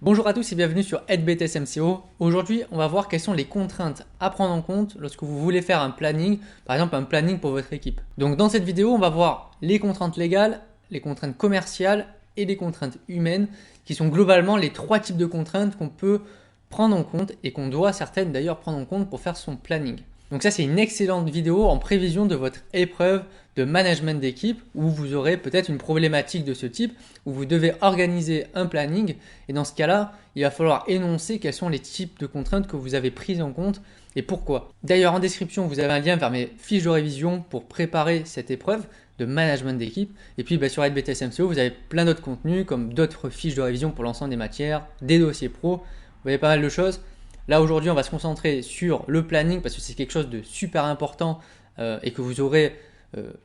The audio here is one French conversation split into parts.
Bonjour à tous et bienvenue sur HBTS MCO. Aujourd'hui, on va voir quelles sont les contraintes à prendre en compte lorsque vous voulez faire un planning, par exemple un planning pour votre équipe. Donc dans cette vidéo, on va voir les contraintes légales, les contraintes commerciales et les contraintes humaines, qui sont globalement les trois types de contraintes qu'on peut prendre en compte et qu'on doit certaines d'ailleurs prendre en compte pour faire son planning. Donc ça, c'est une excellente vidéo en prévision de votre épreuve de management d'équipe où vous aurez peut-être une problématique de ce type, où vous devez organiser un planning et dans ce cas-là, il va falloir énoncer quels sont les types de contraintes que vous avez prises en compte et pourquoi. D'ailleurs, en description, vous avez un lien vers mes fiches de révision pour préparer cette épreuve de management d'équipe. Et puis sur HBTS MCO, vous avez plein d'autres contenus comme d'autres fiches de révision pour l'ensemble des matières, des dossiers pro. Vous voyez pas mal de choses. Là aujourd'hui, on va se concentrer sur le planning parce que c'est quelque chose de super important et que vous aurez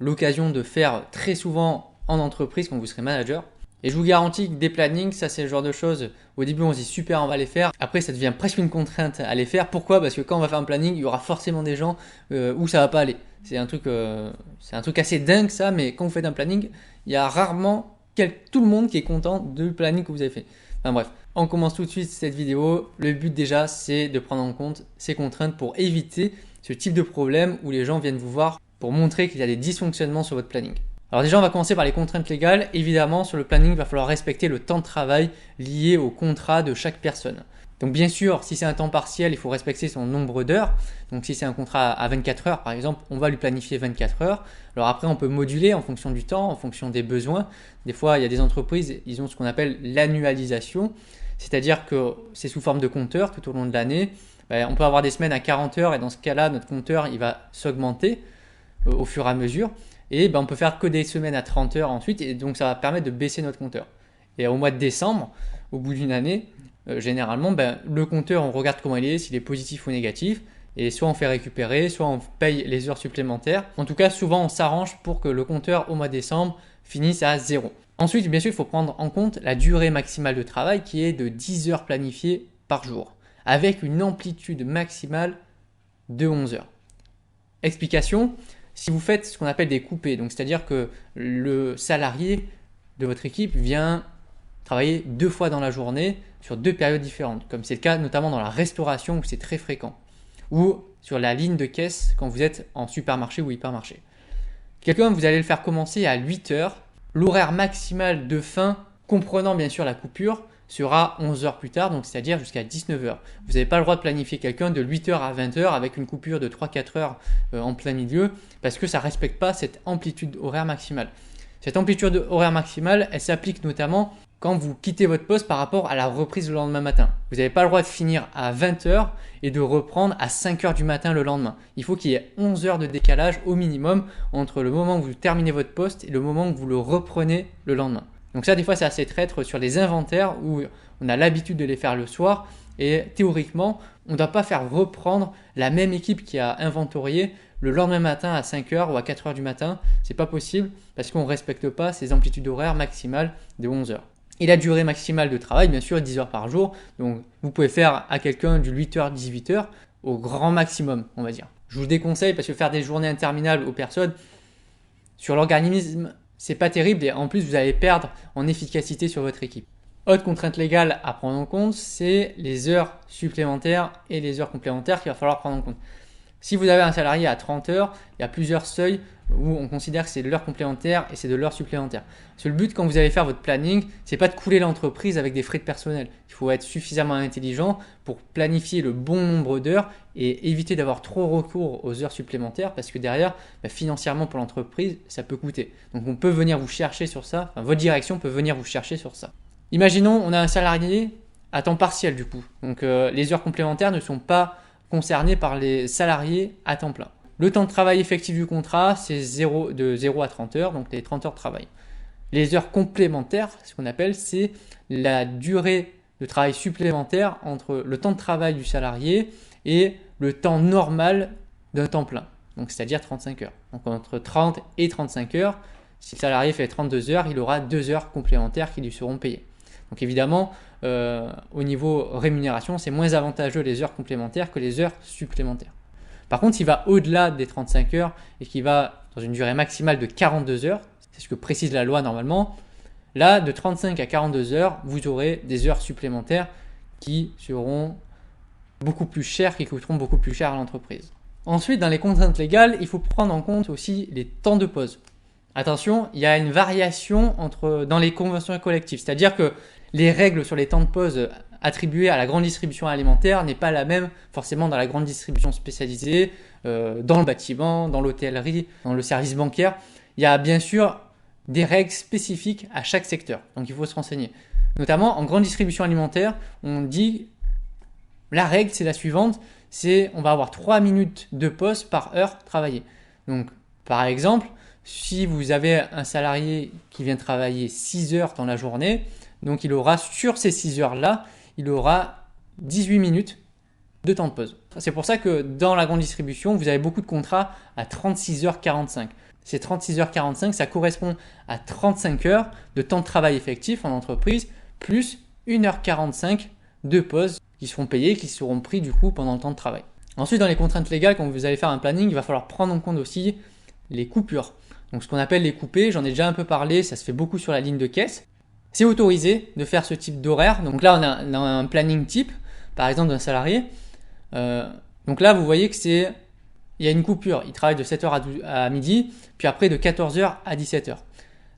l'occasion de faire très souvent en entreprise quand vous serez manager. Et je vous garantis que des plannings, ça c'est le genre de choses, au début on se dit super on va les faire, après ça devient presque une contrainte à les faire. Pourquoi? Parce que quand on va faire un planning, il y aura forcément des gens où ça va pas aller. C'est un truc assez dingue ça, mais quand vous faites un planning, il y a rarement tout le monde qui est content du planning que vous avez fait. Enfin bref, on commence tout de suite cette vidéo. Le but déjà c'est de prendre en compte ces contraintes pour éviter ce type de problème où les gens viennent vous voir pour montrer qu'il y a des dysfonctionnements sur votre planning. Alors déjà, on va commencer par les contraintes légales. Évidemment, sur le planning, il va falloir respecter le temps de travail lié au contrat de chaque personne. Donc bien sûr, si c'est un temps partiel, il faut respecter son nombre d'heures. Donc si c'est un contrat à 24 heures, par exemple, on va lui planifier 24 heures. Alors après, on peut moduler en fonction du temps, en fonction des besoins. Des fois, il y a des entreprises, ils ont ce qu'on appelle l'annualisation. C'est-à-dire que c'est sous forme de compteur tout au long de l'année. On peut avoir des semaines à 40 heures et dans ce cas-là, notre compteur il va s'augmenter au fur et à mesure. Et on peut faire que des semaines à 30 heures ensuite, et donc ça va permettre de baisser notre compteur. Et au mois de décembre, au bout d'une année, généralement, le compteur, on regarde comment il est, s'il est positif ou négatif, et soit on fait récupérer, soit on paye les heures supplémentaires. En tout cas, souvent on s'arrange pour que le compteur au mois de décembre finisse à 0. Ensuite, bien sûr, il faut prendre en compte la durée maximale de travail qui est de 10 heures planifiées par jour, avec une amplitude maximale de 11 heures. Explication. Si vous faites ce qu'on appelle des coupés, donc c'est-à-dire que le salarié de votre équipe vient travailler 2 fois dans la journée sur 2 périodes différentes, comme c'est le cas notamment dans la restauration où c'est très fréquent, ou sur la ligne de caisse quand vous êtes en supermarché ou hypermarché. Quelqu'un, vous allez le faire commencer à 8 heures, l'horaire maximal de fin, comprenant bien sûr la coupure, sera 11 heures plus tard, donc c'est-à-dire jusqu'à 19 heures. Vous n'avez pas le droit de planifier quelqu'un de 8 heures à 20 heures avec une coupure de 3-4 heures en plein milieu parce que ça ne respecte pas cette amplitude horaire maximale. Cette amplitude horaire maximale, elle s'applique notamment quand vous quittez votre poste par rapport à la reprise le lendemain matin. Vous n'avez pas le droit de finir à 20 heures et de reprendre à 5 heures du matin le lendemain. Il faut qu'il y ait 11 heures de décalage au minimum entre le moment où vous terminez votre poste et le moment où vous le reprenez le lendemain. Donc ça, des fois, c'est assez traître sur les inventaires où on a l'habitude de les faire le soir et théoriquement, on ne doit pas faire reprendre la même équipe qui a inventorié le lendemain matin à 5 heures ou à 4 heures du matin. C'est pas possible parce qu'on ne respecte pas ces amplitudes horaires maximales de 11 heures. Et la durée maximale de travail, bien sûr, est 10 heures par jour. Donc vous pouvez faire à quelqu'un du 8 heures, 18 heures au grand maximum, on va dire. Je vous déconseille parce que faire des journées interminables aux personnes sur l'organisme, c'est pas terrible et en plus vous allez perdre en efficacité sur votre équipe. Autre contrainte légale à prendre en compte, c'est les heures supplémentaires et les heures complémentaires qu'il va falloir prendre en compte. Si vous avez un salarié à 30 heures, il y a plusieurs seuils où on considère que c'est de l'heure complémentaire et c'est de l'heure supplémentaire. Parce que le but quand vous allez faire votre planning, c'est pas de couler l'entreprise avec des frais de personnel. Il faut être suffisamment intelligent pour planifier le bon nombre d'heures et éviter d'avoir trop recours aux heures supplémentaires parce que derrière, financièrement pour l'entreprise, ça peut coûter. Donc on peut venir vous chercher sur ça, votre direction peut venir vous chercher sur ça. Imaginons, on a un salarié à temps partiel du coup. Donc les heures complémentaires ne sont pas concernées par les salariés à temps plein. Le temps de travail effectif du contrat, c'est de 0 à 30 heures, donc les 30 heures de travail. Les heures complémentaires, ce qu'on appelle, c'est la durée de travail supplémentaire entre le temps de travail du salarié et le temps normal d'un temps plein, donc c'est-à-dire 35 heures. Donc entre 30 et 35 heures, si le salarié fait 32 heures, il aura 2 heures complémentaires qui lui seront payées. Donc évidemment, au niveau rémunération, c'est moins avantageux les heures complémentaires que les heures supplémentaires. Par contre, s'il va au-delà des 35 heures et qu'il va dans une durée maximale de 42 heures, c'est ce que précise la loi normalement, Là, de 35 à 42 heures, vous aurez des heures supplémentaires qui seront beaucoup plus chères, qui coûteront beaucoup plus cher à l'entreprise. Ensuite, dans les contraintes légales, il faut prendre en compte aussi les temps de pause. Attention, il y a une variation dans les conventions collectives, c'est-à-dire que les règles sur les temps de pause attribuées à la grande distribution alimentaire n'est pas la même forcément dans la grande distribution spécialisée, dans le bâtiment, dans l'hôtellerie, dans le service bancaire. Il y a bien sûr des règles spécifiques à chaque secteur, donc il faut se renseigner. Notamment en grande distribution alimentaire, on dit la règle c'est la suivante, c'est on va avoir 3 minutes de pause par heure travaillée. Donc par exemple, si vous avez un salarié qui vient travailler 6 heures dans la journée, donc il aura sur ces 6 heures-là, il aura 18 minutes de temps de pause. C'est pour ça que dans la grande distribution, vous avez beaucoup de contrats à 36h45. Ces 36h45, ça correspond à 35 heures de temps de travail effectif en entreprise, plus 1h45 de pause qui seront payés, qui seront pris du coup pendant le temps de travail. Ensuite, dans les contraintes légales, quand vous allez faire un planning, il va falloir prendre en compte aussi les coupures. Donc ce qu'on appelle les coupés, j'en ai déjà un peu parlé, ça se fait beaucoup sur la ligne de caisse. C'est autorisé de faire ce type d'horaire. Donc là, on a un planning type, par exemple d'un salarié. Donc là, vous voyez que il y a une coupure. Il travaille de 7h à midi, puis après de 14h à 17h.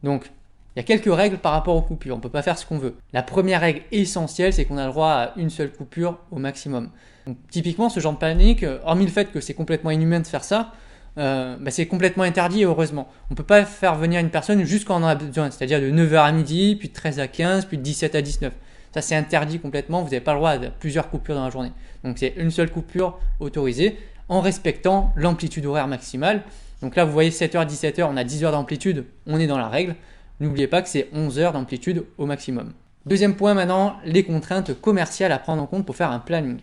Donc, il y a quelques règles par rapport aux coupures. On ne peut pas faire ce qu'on veut. La première règle essentielle, c'est qu'on a le droit à une seule coupure au maximum. Donc, typiquement, ce genre de planning, hormis le fait que c'est complètement inhumain de faire ça, c'est complètement interdit, heureusement. On ne peut pas faire venir une personne juste quand on en a besoin, c'est-à-dire de 9h à midi, puis de 13 à 15, puis de 17 à 19. Ça, c'est interdit complètement. Vous n'avez pas le droit à plusieurs coupures dans la journée. Donc, c'est une seule coupure autorisée en respectant l'amplitude horaire maximale. Donc là, vous voyez 7h, 17h, on a 10 heures d'amplitude, on est dans la règle. N'oubliez pas que c'est 11 heures d'amplitude au maximum. Deuxième point maintenant, les contraintes commerciales à prendre en compte pour faire un planning.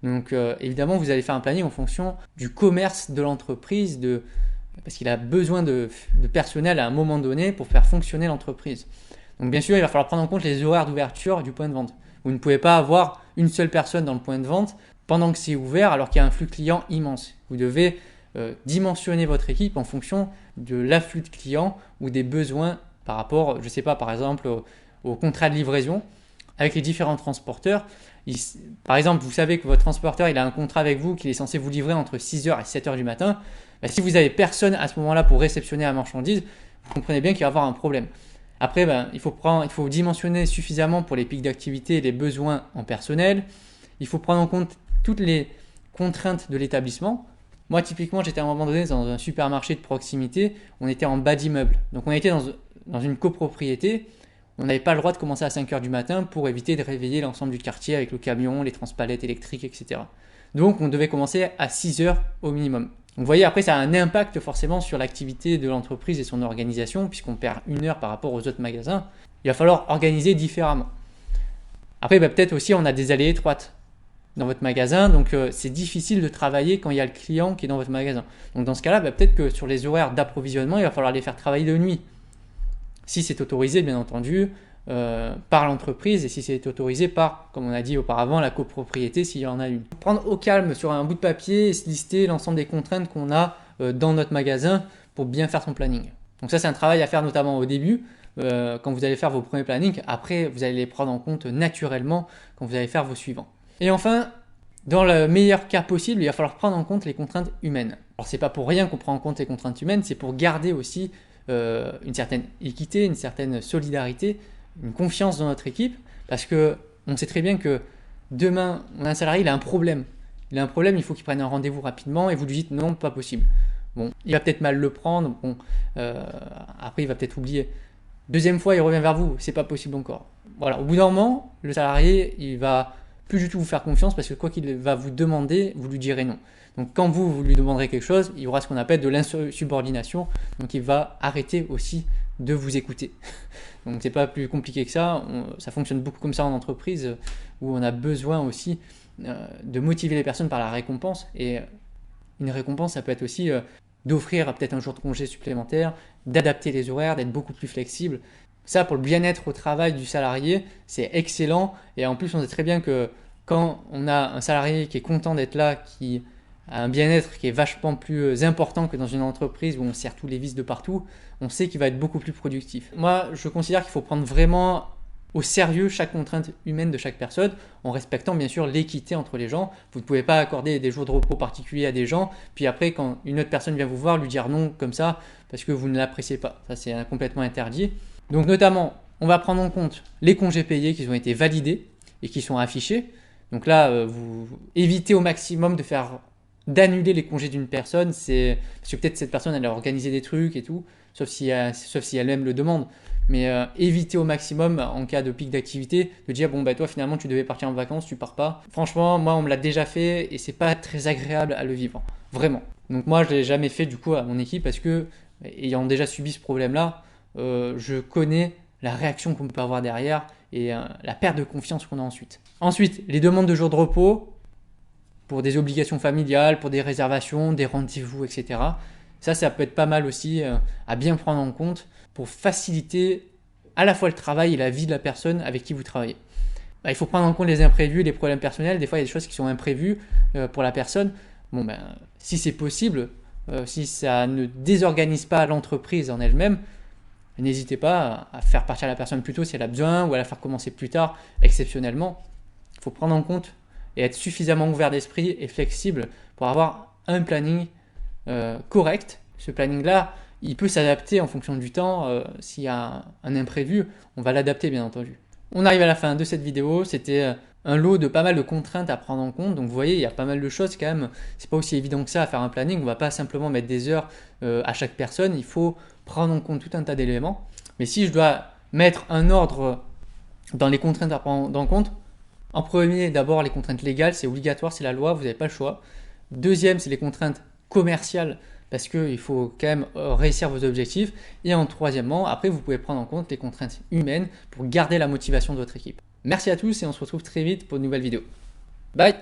Donc évidemment, vous allez faire un planning en fonction du commerce de l'entreprise, parce qu'il a besoin de personnel à un moment donné pour faire fonctionner l'entreprise. Donc bien sûr, il va falloir prendre en compte les horaires d'ouverture du point de vente. Vous ne pouvez pas avoir une seule personne dans le point de vente pendant que c'est ouvert alors qu'il y a un flux client immense. Vous devez dimensionner votre équipe en fonction de l'afflux de clients ou des besoins par rapport, je ne sais pas, par exemple au contrat de livraison avec les différents transporteurs. Par exemple, vous savez que votre transporteur il a un contrat avec vous qu'il est censé vous livrer entre 6h et 7h du matin. Si vous n'avez personne à ce moment-là pour réceptionner la marchandise, vous comprenez bien qu'il va y avoir un problème. Après, il faut dimensionner suffisamment pour les pics d'activité et les besoins en personnel. Il faut prendre en compte toutes les contraintes de l'établissement. Moi, typiquement, j'étais à un moment donné dans un supermarché de proximité. On était en bas d'immeuble. Donc, on était dans une copropriété. On n'avait pas le droit de commencer à 5h du matin pour éviter de réveiller l'ensemble du quartier avec le camion, les transpalettes électriques, etc. Donc, on devait commencer à 6h au minimum. Donc, vous voyez, après, ça a un impact forcément sur l'activité de l'entreprise et son organisation, puisqu'on perd 1 heure par rapport aux autres magasins. Il va falloir organiser différemment. Après, peut-être aussi, on a des allées étroites dans votre magasin, donc c'est difficile de travailler quand il y a le client qui est dans votre magasin. Donc, dans ce cas-là, peut-être que sur les horaires d'approvisionnement, il va falloir les faire travailler de nuit. Si c'est autorisé, bien entendu, par l'entreprise et si c'est autorisé par, comme on a dit auparavant, la copropriété s'il y en a une. Prendre au calme sur un bout de papier et se lister l'ensemble des contraintes qu'on a dans notre magasin pour bien faire son planning. Donc ça, c'est un travail à faire notamment au début, quand vous allez faire vos premiers plannings. Après, vous allez les prendre en compte naturellement quand vous allez faire vos suivants. Et enfin, dans le meilleur cas possible, il va falloir prendre en compte les contraintes humaines. Alors, c'est pas pour rien qu'on prend en compte les contraintes humaines, c'est pour garder aussi une certaine équité, une certaine solidarité, une confiance dans notre équipe, parce que on sait très bien que demain, on a un salarié, il a un problème. Il a un problème, il faut qu'il prenne un rendez-vous rapidement et vous lui dites non, pas possible. Bon, il va peut-être mal le prendre, après il va peut-être oublier. Deuxième fois, il revient vers vous, c'est pas possible encore. Voilà, au bout d'un moment, le salarié, il va plus du tout vous faire confiance parce que quoi qu'il va vous demander, vous lui direz non. Donc quand vous lui demanderez quelque chose, il y aura ce qu'on appelle de l'insubordination, donc il va arrêter aussi de vous écouter. Donc c'est pas plus compliqué que ça, ça fonctionne beaucoup comme ça en entreprise où on a besoin aussi de motiver les personnes par la récompense, et une récompense ça peut être aussi d'offrir peut-être un jour de congé supplémentaire, d'adapter les horaires, d'être beaucoup plus flexible. Ça, pour le bien-être au travail du salarié, c'est excellent. Et en plus, on sait très bien que quand on a un salarié qui est content d'être là, qui un bien-être qui est vachement plus important que dans une entreprise où on serre tous les vis de partout, on sait qu'il va être beaucoup plus productif. Moi, je considère qu'il faut prendre vraiment au sérieux chaque contrainte humaine de chaque personne, en respectant bien sûr l'équité entre les gens. Vous ne pouvez pas accorder des jours de repos particuliers à des gens, puis après quand une autre personne vient vous voir, lui dire non comme ça, parce que vous ne l'appréciez pas. Ça c'est complètement interdit. Donc notamment, on va prendre en compte les congés payés qui ont été validés et qui sont affichés. Donc là, vous évitez au maximum d'annuler les congés d'une personne, parce que peut-être cette personne elle a organisé des trucs et tout, sauf si elle-même le demande. Mais éviter au maximum en cas de pic d'activité de dire bon bah toi finalement tu devais partir en vacances, tu pars pas. Franchement moi on me l'a déjà fait et c'est pas très agréable à le vivre, vraiment. Donc moi je l'ai jamais fait du coup à mon équipe parce que ayant déjà subi ce problème là, je connais la réaction qu'on peut avoir derrière et la perte de confiance qu'on a ensuite. Ensuite les demandes de jours de repos pour des obligations familiales, pour des réservations, des rendez-vous, etc. Ça peut être pas mal aussi à bien prendre en compte pour faciliter à la fois le travail et la vie de la personne avec qui vous travaillez. Il faut prendre en compte les imprévus, les problèmes personnels. Des fois, il y a des choses qui sont imprévues pour la personne. Bon, si c'est possible, si ça ne désorganise pas l'entreprise en elle-même, n'hésitez pas à faire partir la personne plus tôt si elle a besoin ou à la faire commencer plus tard, exceptionnellement. Il faut prendre en compte et être suffisamment ouvert d'esprit et flexible pour avoir un planning correct. Ce planning-là, il peut s'adapter en fonction du temps. S'il y a un imprévu, on va l'adapter bien entendu. On arrive à la fin de cette vidéo. C'était un lot de pas mal de contraintes à prendre en compte. Donc vous voyez, il y a pas mal de choses quand même. C'est pas aussi évident que ça à faire un planning. On va pas simplement mettre des heures à chaque personne. Il faut prendre en compte tout un tas d'éléments. Mais si je dois mettre un ordre dans les contraintes à prendre en compte, en premier, d'abord les contraintes légales, c'est obligatoire, c'est la loi, vous n'avez pas le choix. Deuxième, c'est les contraintes commerciales, parce qu'il faut quand même réussir vos objectifs. Et en troisièmement, après, vous pouvez prendre en compte les contraintes humaines pour garder la motivation de votre équipe. Merci à tous et on se retrouve très vite pour une nouvelle vidéo. Bye!